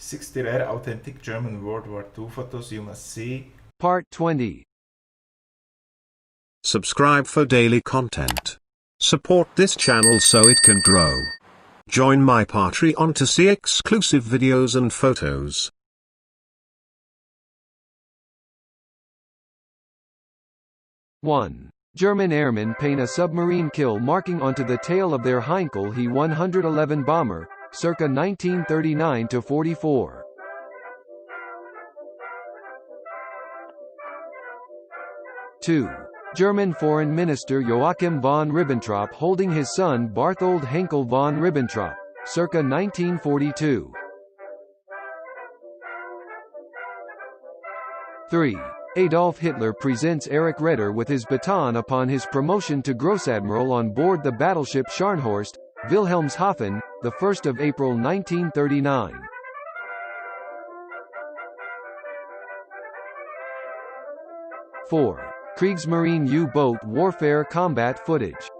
60 rare authentic German World War II photos you must see. Part 20. Subscribe for daily content. Support this channel so it can grow. Join my Patreon to see exclusive videos and photos. One. German airmen paint a submarine kill marking onto the tail of their Heinkel He-111 bomber, circa 1939–44. 2. German Foreign Minister Joachim von Ribbentrop holding his son Barthold Henkel von Ribbentrop, circa 1942. 3. Adolf Hitler presents Erich Raeder with his baton upon his promotion to Grossadmiral on board the battleship Scharnhorst, Wilhelmshaven, 1 April 1939. 4. Kriegsmarine U-boat warfare combat footage.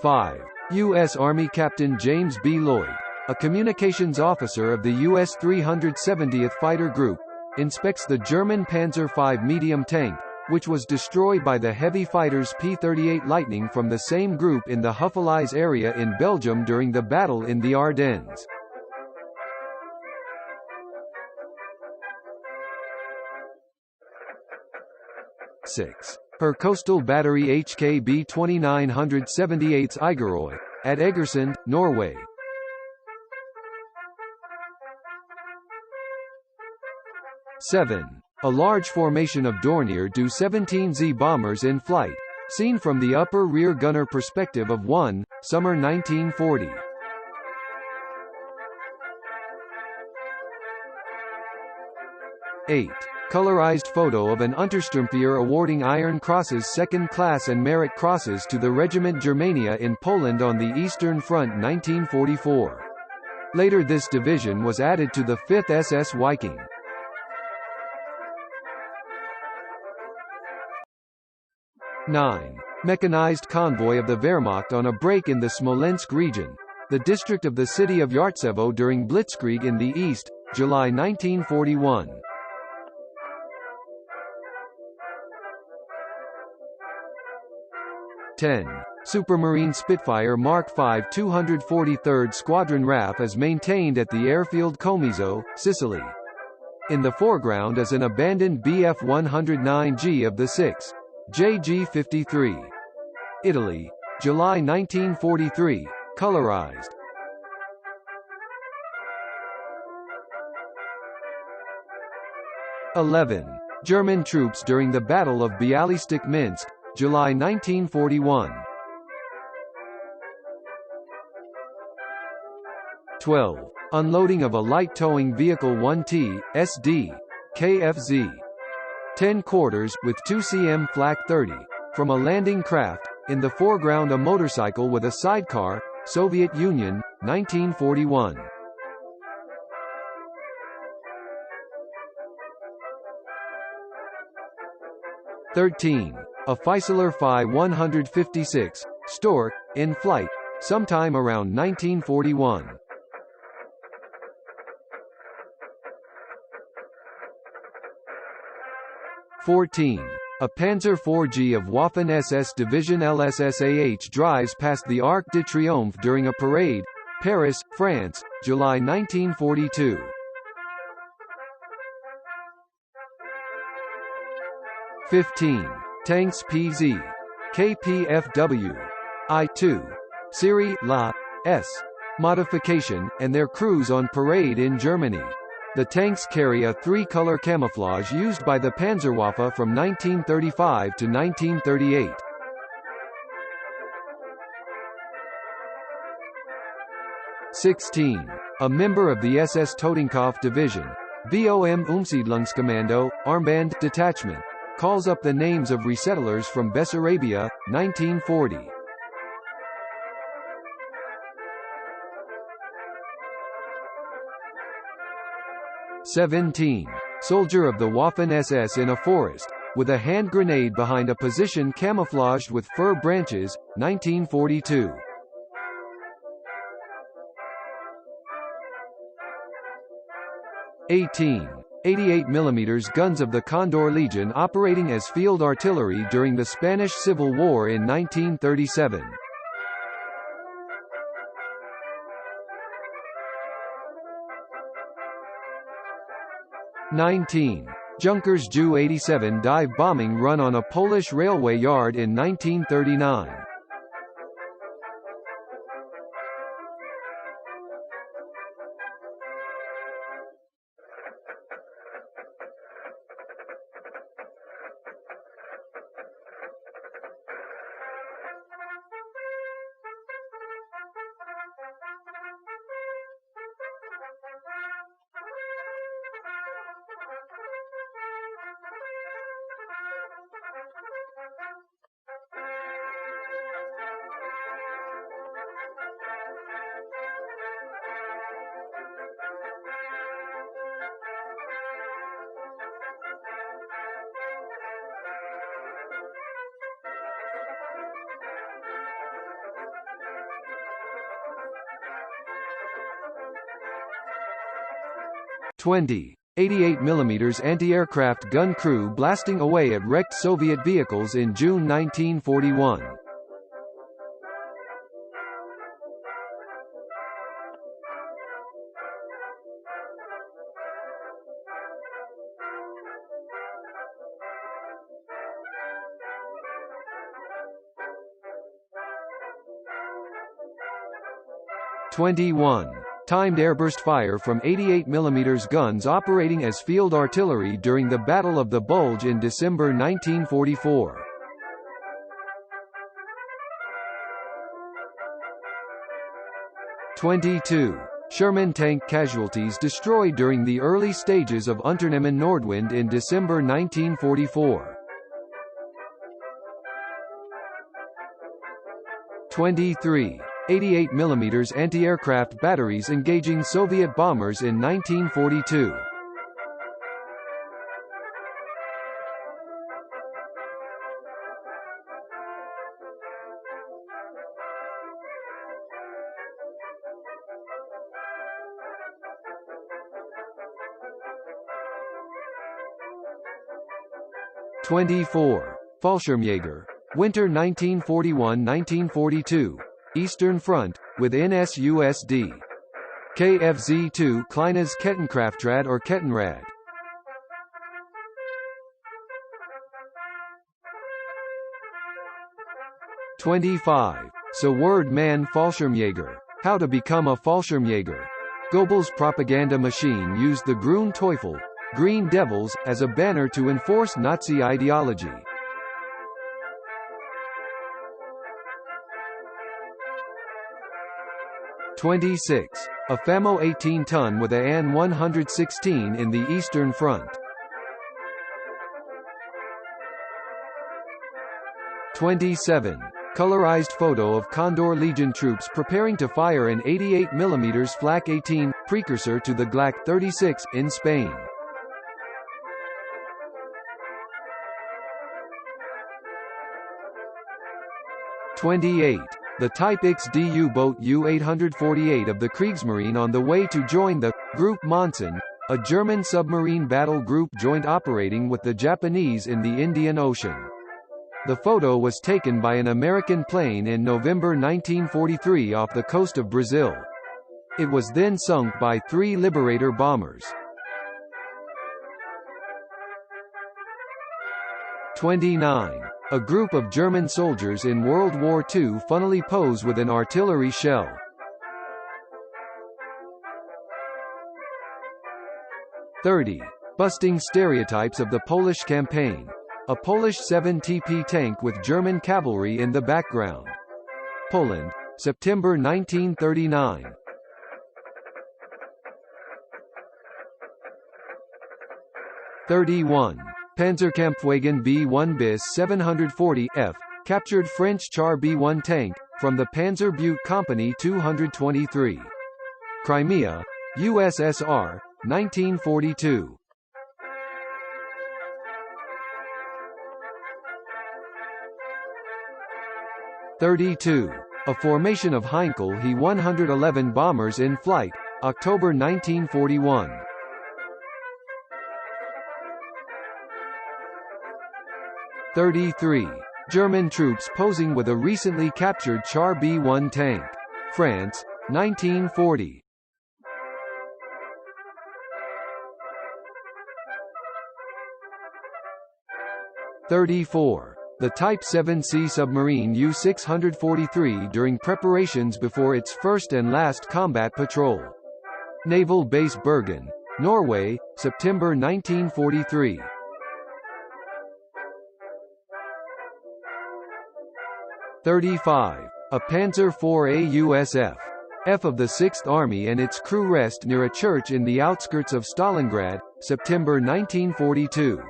Five. U.S. Army Captain James B. Lloyd, a communications officer of the U.S. 370th Fighter Group, inspects the German Panzer V medium tank, which was destroyed by the heavy fighters P-38 Lightning from the same group in the Houffalize area in Belgium during the battle in the Ardennes. 6. Her coastal battery HKB 2978 Eigeroy, at Egersund, Norway. 7. A large formation of Dornier Do-17Z bombers in flight, seen from the upper rear gunner perspective of 1, summer 1940. 8. Colorized photo of an Untersturmfeuer awarding Iron Crosses Second Class and Merit Crosses to the Regiment Germania in Poland on the Eastern Front 1944. Later this division was added to the 5th SS Wiking. 9. Mechanized convoy of the Wehrmacht on a break in the Smolensk region, the district of the city of Yartsevo during Blitzkrieg in the east, July 1941. 10. Supermarine Spitfire Mark V 243rd Squadron RAF is maintained at the airfield Comiso, Sicily. In the foreground is an abandoned Bf-109G of the 6th JG-53. Italy, July 1943, colorized. 11. German troops during the Battle of Bialystok-Minsk, July 1941. 12. Unloading of a light towing vehicle 1T, SD, KFZ. 10 quarters, with 2 cm flak 30, from a landing craft, in the foreground a motorcycle with a sidecar, Soviet Union, 1941. 13. A Fieseler Fi 156, Stork, in flight, sometime around 1941. 14. A Panzer 4G of Waffen-SS Division LSSAH drives past the Arc de Triomphe during a parade, Paris, France, July 1942. 15. Tanks PZ. KPFW. I-2. Serie La. S. Modification, and their crews on parade in Germany. The tanks carry a three-color camouflage used by the Panzerwaffe from 1935 to 1938. (16) A member of the SS Totenkopf Division, BOM Umsiedlungskommando, Armband Detachment, calls up the names of resettlers from Bessarabia, 1940. (17) Soldier of the Waffen-SS in a forest, with a hand grenade behind a position camouflaged with fir branches, 1942. (18) 88 mm guns of the Condor Legion operating as field artillery during the Spanish Civil War in 1937. (19) Junkers Ju-87 dive bombing run on a Polish railway yard in 1939. (20) 88 mm anti-aircraft gun crew blasting away at wrecked Soviet vehicles in June 1941. (21) Timed airburst fire from 88 mm guns operating as field artillery during the Battle of the Bulge in December 1944. (22) Sherman tank casualties destroyed during the early stages of Unternehmen Nordwind in December 1944. 23 88 mm anti-aircraft batteries engaging Soviet bombers in 1942. (24) Fallschirmjäger. Winter 1941–1942. Eastern Front, with NSUSD. KFZ-2 Kleines Kettenkraftrad or Kettenrad. (25) So Word Man Fallschirmjäger. How to become a Fallschirmjäger. Goebbels' propaganda machine used the Grüne Teufel, Green Devils, as a banner to enforce Nazi ideology. 26. A FAMO 18-ton with a AN 116 in the Eastern Front. 27. Colorized photo of Condor Legion troops preparing to fire an 88mm Flak 18, precursor to the Glock 36, in Spain. 28. The Type XD U-boat U-848 of the Kriegsmarine on the way to join the Group Monson, a German submarine battle group joint operating with the Japanese in the Indian Ocean. The photo was taken by an American plane in November 1943 off the coast of Brazil. It was then sunk by 3 Liberator bombers. 29. A group of German soldiers in World War II funnily pose with an artillery shell. 30. Busting stereotypes of the Polish campaign. A Polish 7TP tank with German cavalry in the background. Poland, September 1939. 31. Panzerkampfwagen B-1 bis 740F, captured French Char B-1 tank, from the Panzer Butte Company 223. Crimea, USSR, 1942. 32. A formation of Heinkel He 111 bombers in flight, October 1941. 33. German troops posing with a recently captured Char B-1 tank. France, 1940. 34. The Type 7C submarine U-643 during preparations before its first and last combat patrol. Naval Base Bergen, Norway, September 1943. 35. A Panzer IV AUSF. F of the 6th Army and its crew rest near a church in the outskirts of Stalingrad, September 1942.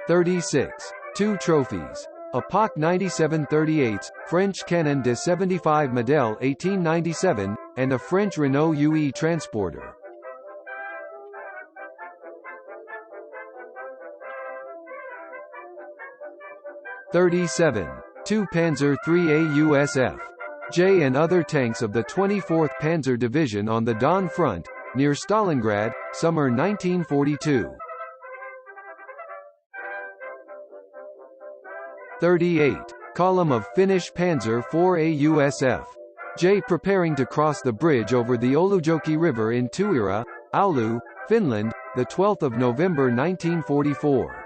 36. 2 trophies. A POC 97-38, French Canon de 75 Model 1897, and a French Renault UE transporter. 37. 2 Panzer III AUSF. J and other tanks of the 24th Panzer Division on the Don Front, near Stalingrad, summer 1942. 38. Column of Finnish Panzer IV AUSF. J preparing to cross the bridge over the Olujoki River in Tuira, Oulu, Finland, 12 November 1944.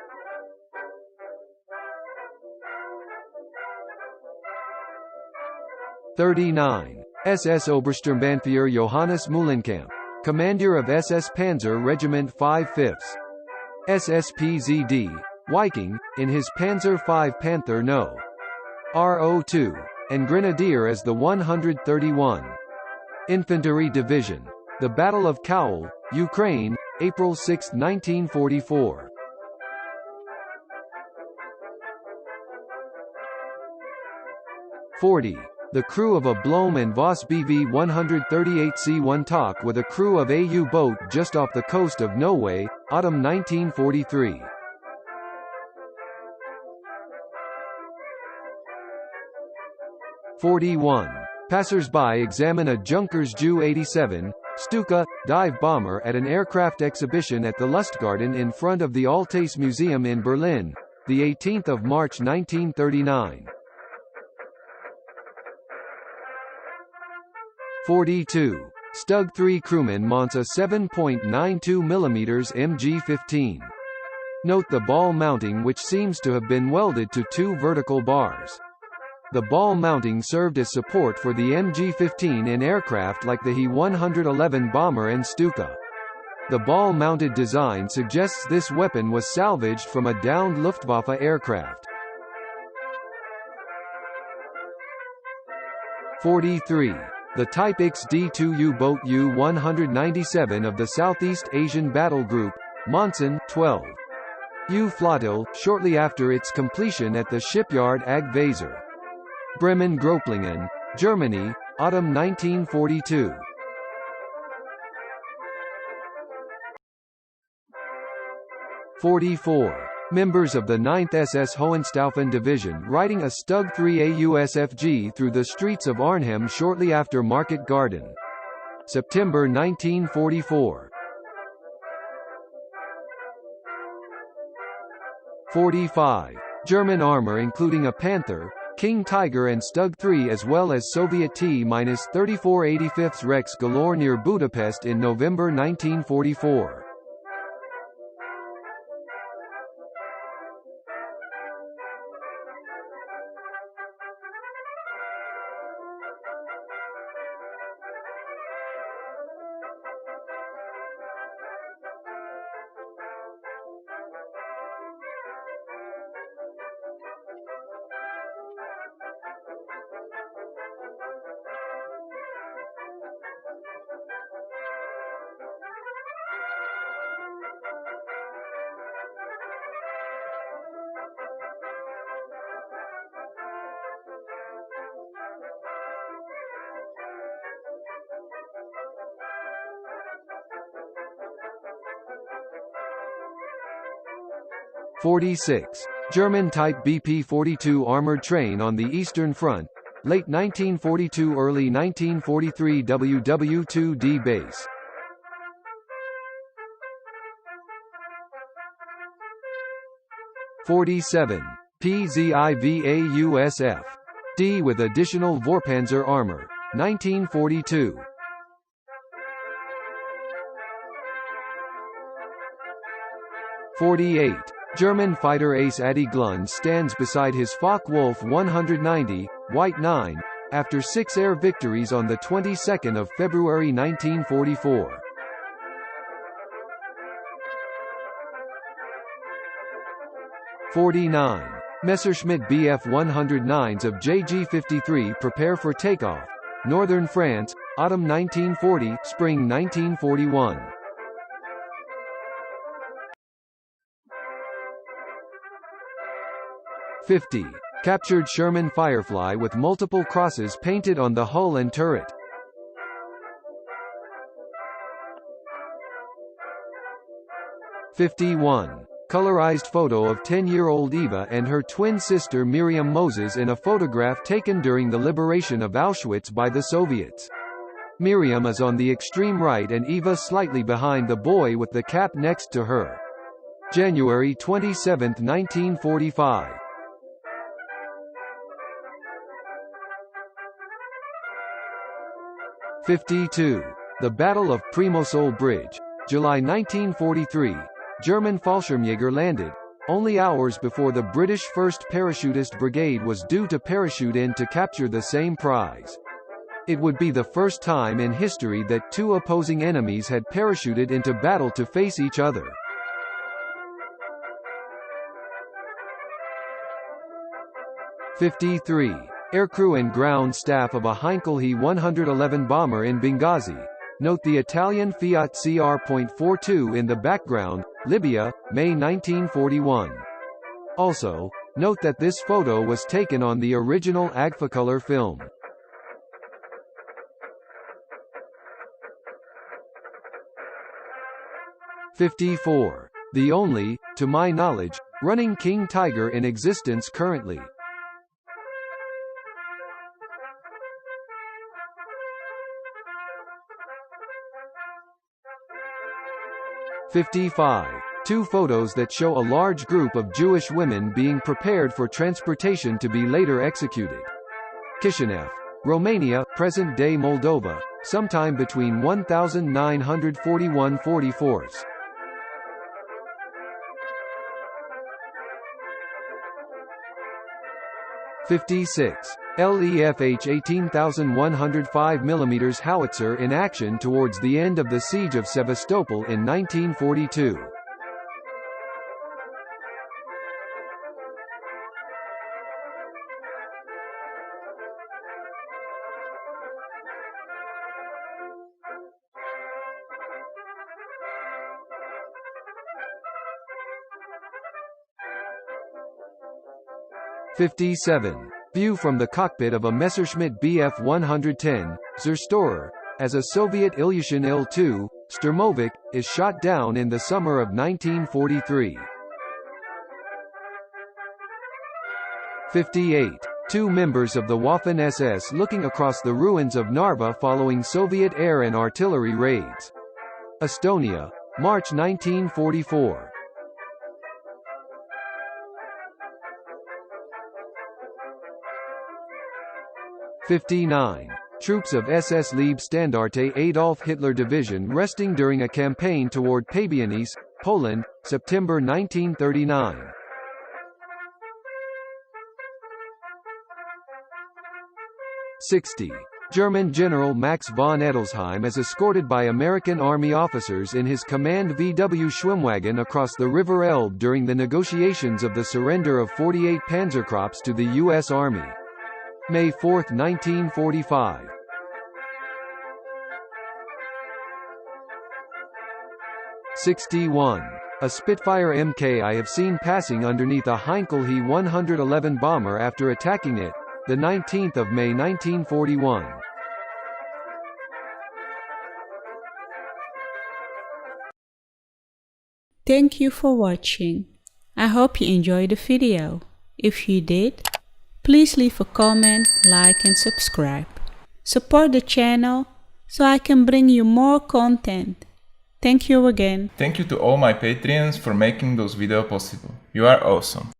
39. SS Obersturmbannführer Johannes Mühlenkamp. Commander of SS Panzer Regiment 5 5ths. SSPZD, Wiking, in his Panzer V Panther No. RO2, and Grenadier as the 131. Infantry Division. The Battle of Kowl, Ukraine, April 6, 1944. 40. The crew of a Blohm and Voss BV 138C1 TOC with a crew of a U-boat just off the coast of Norway, autumn 1943. 41. Passers-by examine a Junkers Ju-87, Stuka, dive bomber at an aircraft exhibition at the Lustgarten in front of the Altes Museum in Berlin, 18 March 1939. 42. Stug 3 crewman mounts a 7.92mm MG-15. Note the ball mounting which seems to have been welded to 2 vertical bars. The ball mounting served as support for the MG-15 in aircraft like the He-111 bomber and Stuka. The ball-mounted design suggests this weapon was salvaged from a downed Luftwaffe aircraft. 43. The Type XD-2 U-boat U-197 of the Southeast Asian Battle Group, Monson, 12. U Flottille, shortly after its completion at the shipyard Agg-Weser. Bremen-Gropplingen, Germany, autumn 1942. 44. Members of the 9th SS Hohenstaufen Division riding a Stug 3A USFG through the streets of Arnhem shortly after Market Garden. September 1944. 45. German armor including a Panther, King Tiger and Stug 3 as well as Soviet T-34 85th Rex galore near Budapest in November 1944. 46. German Type BP-42 armored train on the Eastern Front, late 1942 early 1943 WW2D base. 47. PZIVA-USF. D with additional Vorpanzer armor, 1942. 48. German fighter ace Adi Glund stands beside his Focke-Wulf 190, White 9, after 6 air victories on the 22nd of February 1944. 49. Messerschmitt Bf 109s of JG-53 prepare for takeoff, Northern France, autumn 1940, spring 1941. 50. Captured Sherman Firefly with multiple crosses painted on the hull and turret. 51. Colorized photo of 10-year-old Eva and her twin sister Miriam Moses in a photograph taken during the liberation of Auschwitz by the Soviets. Miriam is on the extreme right and Eva slightly behind the boy with the cap next to her. January 27, 1945. 52. The Battle of Primosol Bridge, July 1943. German Fallschirmjäger landed, only hours before the British 1st Parachutist Brigade was due to parachute in to capture the same prize. It would be the first time in history that 2 opposing enemies had parachuted into battle to face each other. 53. Aircrew and ground staff of a Heinkel He-111 bomber in Benghazi. Note the Italian Fiat CR.42 in the background, Libya, May 1941. Also, note that this photo was taken on the original Agfacolor film. 54. The only, to my knowledge, running King Tiger in existence currently. 55. 2 photos that show a large group of Jewish women being prepared for transportation to be later executed. Chisinau, Romania, present-day Moldova, sometime between 1941–44. 56. LEFH 18,105 mm howitzer in action towards the end of the Siege of Sevastopol in 1942. '57. View from the cockpit of a Messerschmitt Bf 110, Zerstorer, as a Soviet Ilyushin Il-2, Sturmovik, is shot down in the summer of 1943. 58. Two members of the Waffen-SS looking across the ruins of Narva following Soviet air and artillery raids. Estonia, March 1944. 59. Troops of SS Leibstandarte Adolf Hitler Division resting during a campaign toward Pabianice, Poland, September 1939. '60. German General Max von Ettelsheim is escorted by American Army officers in his command VW Schwimmwagen across the River Elbe during the negotiations of the surrender of 48 Panzerkorps to the U.S. Army. May 4, 1945. '61. A Spitfire Mk I have seen passing underneath a Heinkel He 111 bomber after attacking it, the 19th of May 1941. Thank you for watching. I hope you enjoyed the video. If you did, please leave a comment, like and subscribe. Support the channel so I can bring you more content. Thank you again. Thank you to all my Patreons for making those videos possible. You are awesome.